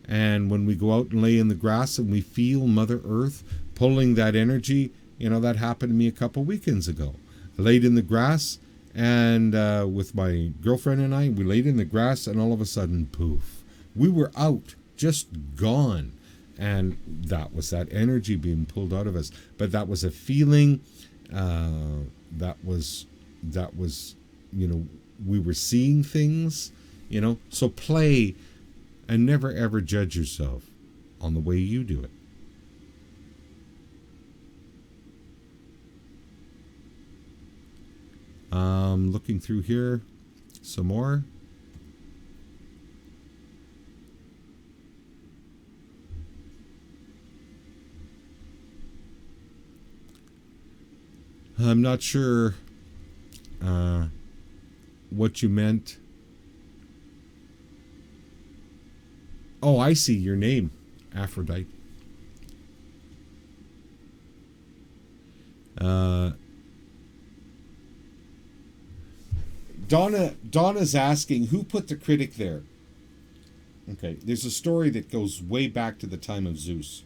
S1: And when we go out and lay in the grass and we feel Mother Earth pulling that energy, you know, that happened to me a couple weekends ago. I laid in the grass and with my girlfriend and I, we laid in the grass and all of a sudden, poof, we were out, just gone. And that was that energy being pulled out of us. But that was a feeling that was, you know, we were seeing things, you know. So play and never ever judge yourself on the way you do it. Looking through here some more. I'm not sure what you meant. Oh, I see your name, Aphrodite. Donna's asking, who put the critic there? Okay, there's a story that goes way back to the time of Zeus,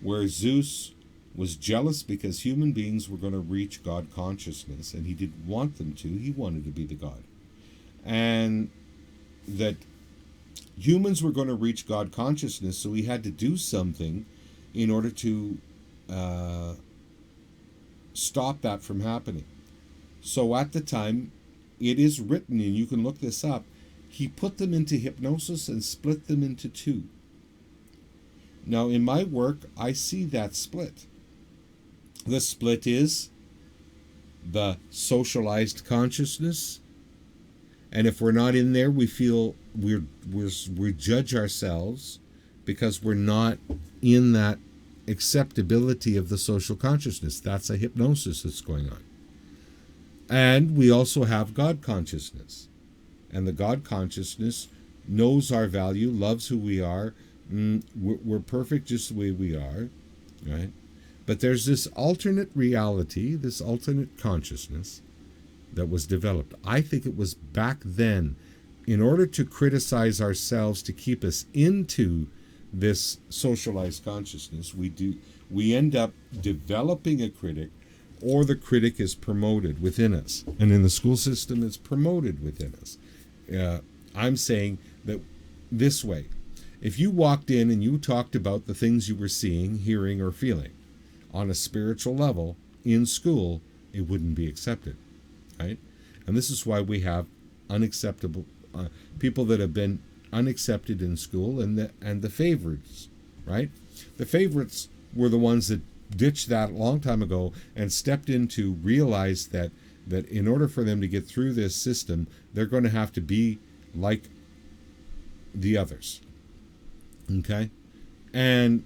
S1: where Zeus was jealous because human beings were going to reach God consciousness, and he didn't want them to. He wanted to be the God. And that humans were going to reach God consciousness, so he had to do something in order to stop that from happening. So at the time, it is written, and you can look this up, he put them into hypnosis and split them into two. Now, in my work, I see that split. The split is the socialized consciousness, and if we're not in there, we feel we judge ourselves because we're not in that acceptability of the social consciousness. That's a hypnosis that's going on. And we also have God consciousness, and the God consciousness knows our value, loves who we are. We're perfect just the way we are, right? But there's this alternate reality, this alternate consciousness that was developed. I think it was back then, in order to criticize ourselves, to keep us into this socialized consciousness, we end up developing a critic, or the critic is promoted within us. And in the school system, it's promoted within us. I'm saying that this way. If you walked in and you talked about the things you were seeing, hearing, or feeling on a spiritual level in school, it wouldn't be accepted, right? And this is why we have unacceptable people that have been unaccepted in school, and the favorites, right? The favorites were the ones that ditched that a long time ago and stepped in to realize that in order for them to get through this system, they're going to have to be like the others. Okay? And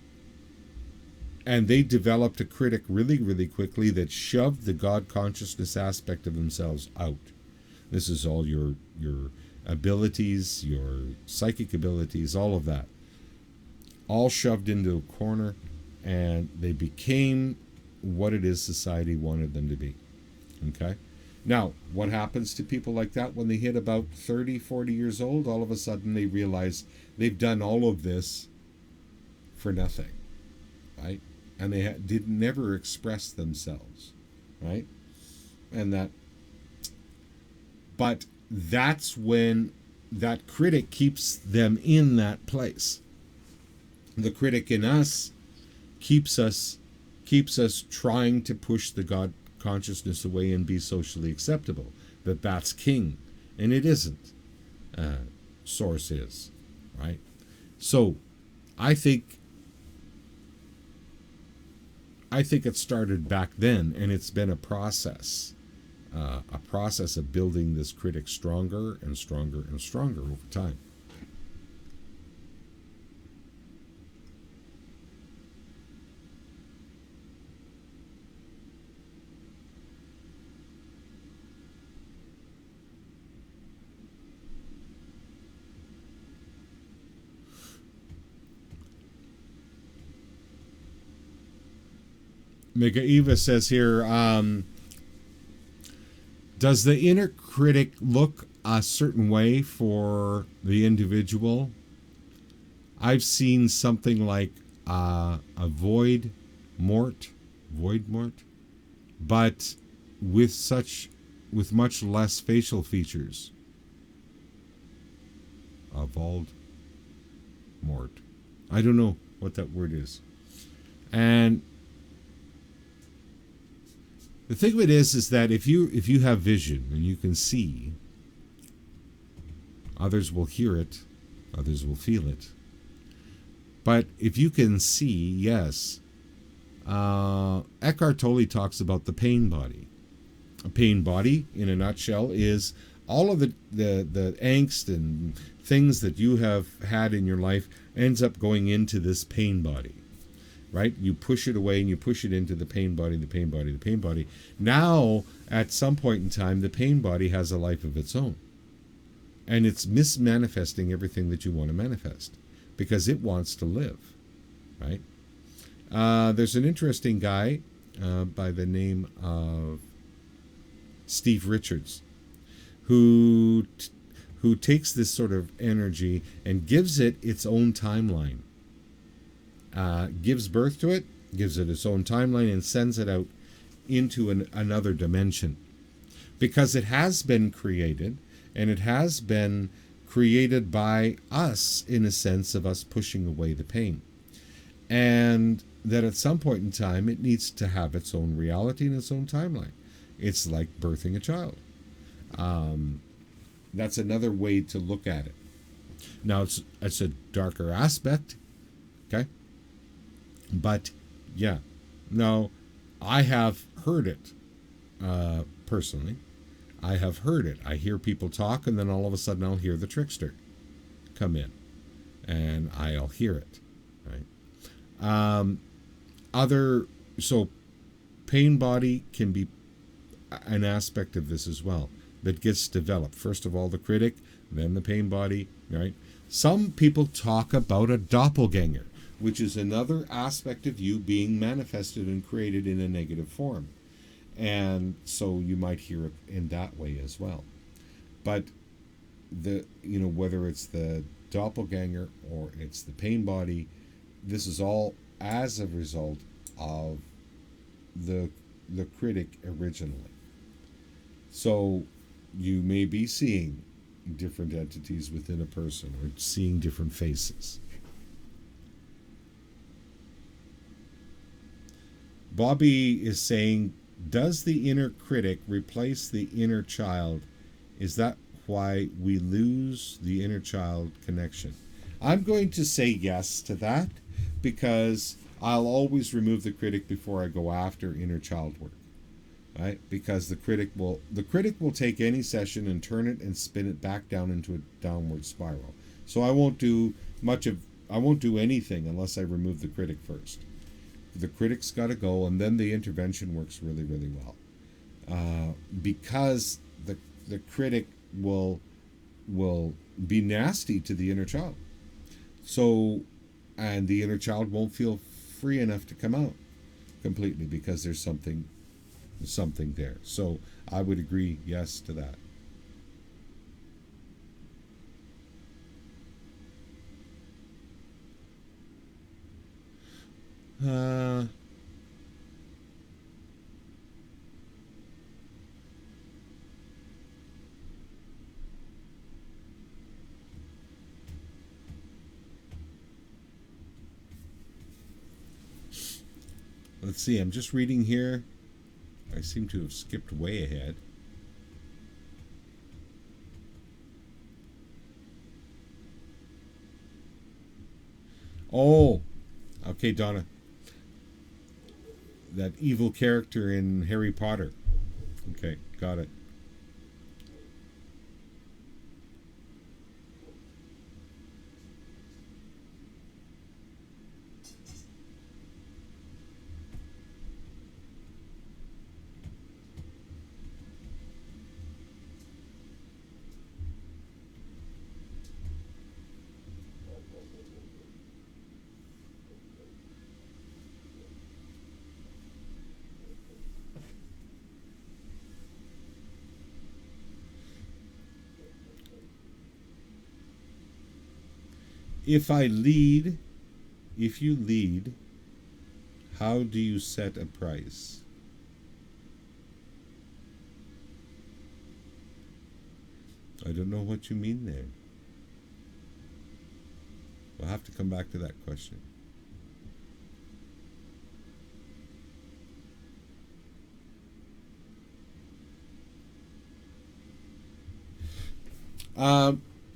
S1: they developed a critic really, really quickly that shoved the God consciousness aspect of themselves out. This is all your abilities, your psychic abilities, all of that. All shoved into a corner, and they became what it is society wanted them to be. Okay? Now, what happens to people like that when they hit about 30, 40 years old? All of a sudden they realize they've done all of this for nothing, right? And they did never express themselves, right? And that, but that's when that critic keeps them in that place. The critic in us keeps us trying to push the God consciousness away and be socially acceptable. That's king, and it isn't. Source is, right? So, I think it started back then, and it's been a process of building this critic stronger and stronger and stronger over time. Mega Eva says here, does the inner critic look a certain way for the individual? I've seen something like a void mort, but with much less facial features. A void mort. I don't know what that word is. And the thing of it is that if you have vision and you can see, others will hear it, others will feel it. But if you can see, yes, Eckhart Tolle talks about the pain body. A pain body, in a nutshell, is all of the angst and things that you have had in your life ends up going into this pain body. Right? You push it away and you push it into the pain body, the pain body, the pain body. Now, at some point in time, the pain body has a life of its own. And it's mismanifesting everything that you want to manifest because it wants to live. Right? There's an interesting guy by the name of Steve Richards who takes this sort of energy and gives it its own timeline. Gives birth to it, gives it its own timeline, and sends it out into another dimension. Because it has been created, and it has been created by us in a sense of us pushing away the pain. And that at some point in time, it needs to have its own reality and its own timeline. It's like birthing a child. That's another way to look at it. Now, it's a darker aspect, okay? But, yeah. No, I have heard it, personally. I have heard it. I hear people talk, and then all of a sudden I'll hear the trickster come in. And I'll hear it, right? So pain body can be an aspect of this as well that gets developed. First of all, the critic, then the pain body, right? Some people talk about a doppelganger, which is another aspect of you being manifested and created in a negative form. And so you might hear it in that way as well. But whether it's the doppelganger or it's the pain body, this is all as a result of the critic originally. So you may be seeing different entities within a person or seeing different faces. Bobby is saying, does the inner critic replace the inner child? Is that why we lose the inner child connection? I'm going to say yes to that because I'll always remove the critic before I go after inner child work. Right? Because the critic will take any session and turn it and spin it back down into a downward spiral. So I won't do anything unless I remove the critic first. The critic's got to go, and then the intervention works really, really well. Because the critic will be nasty to the inner child. So, and the inner child won't feel free enough to come out completely because there's something something there. So I would agree yes to that. Uh, let's see. I'm just reading here. I seem to have skipped way ahead. Oh, okay, Donna. That evil character in Harry Potter. Okay, got it. If I lead, if you lead, how do you set a price? I don't know what you mean there. We'll have to come back to that question.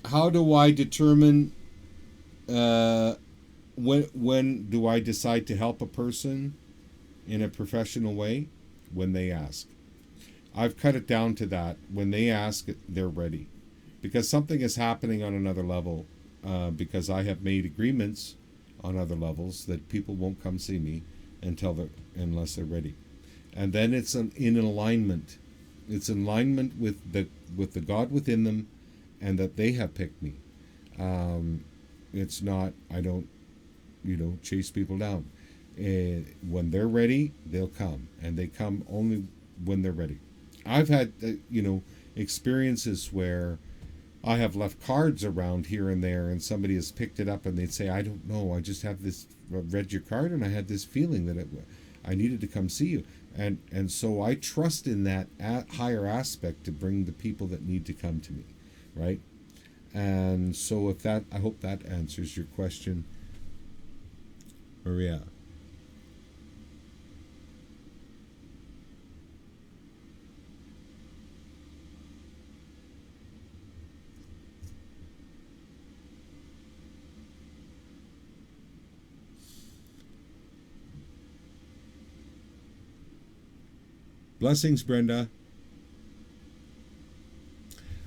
S1: How do I determine when do I decide to help a person in a professional way? When they ask. I've cut it down to that. When they ask, they're ready. Because something is happening on another level. Because I have made agreements on other levels that people won't come see me unless they're ready. And then it's in alignment. It's in alignment with the God within them, and that they have picked me. It's not, I don't, chase people down. When they're ready, they'll come, and they come only when they're ready. I've had, experiences where I have left cards around here and there, and somebody has picked it up, and they'd say, "I don't know, I just have this, read your card, and I had this feeling that I needed to come see you." And so I trust in that higher aspect to bring the people that need to come to me, right? And so I hope that answers your question, Maria. Blessings, Brenda.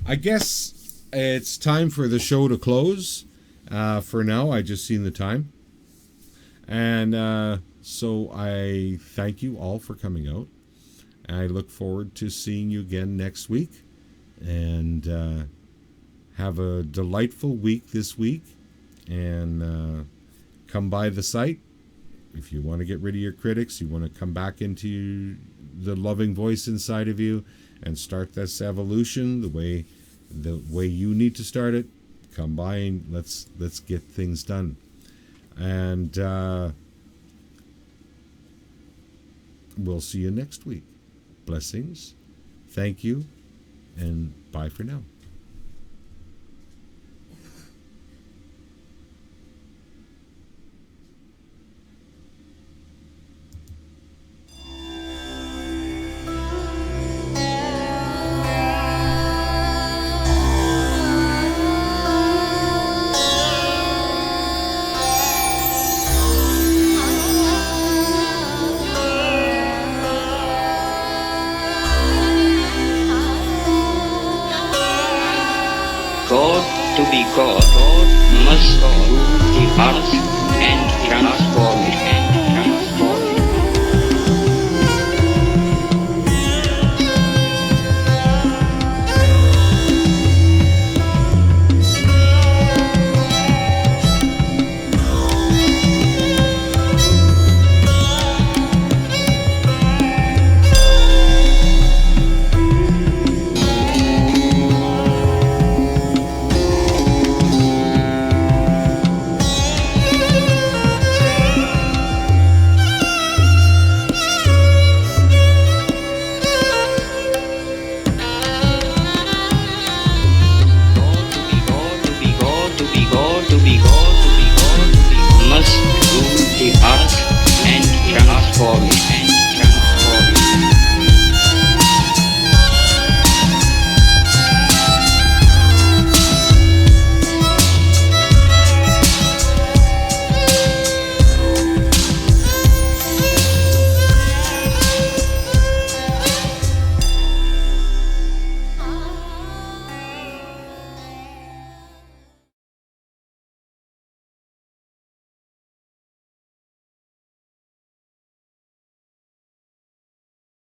S1: I guess it's time for the show to close. For now, I just seen the time. And so I thank you all for coming out. I look forward to seeing you again next week. And have a delightful week this week. And come by the site. If you want to get rid of your critics, you want to come back into the loving voice inside of you and start this evolution the way you need to start it, come by and let's get things done. And we'll see you next week. Blessings. Thank you, and bye for now.
S2: God, to be God, must rule the earth.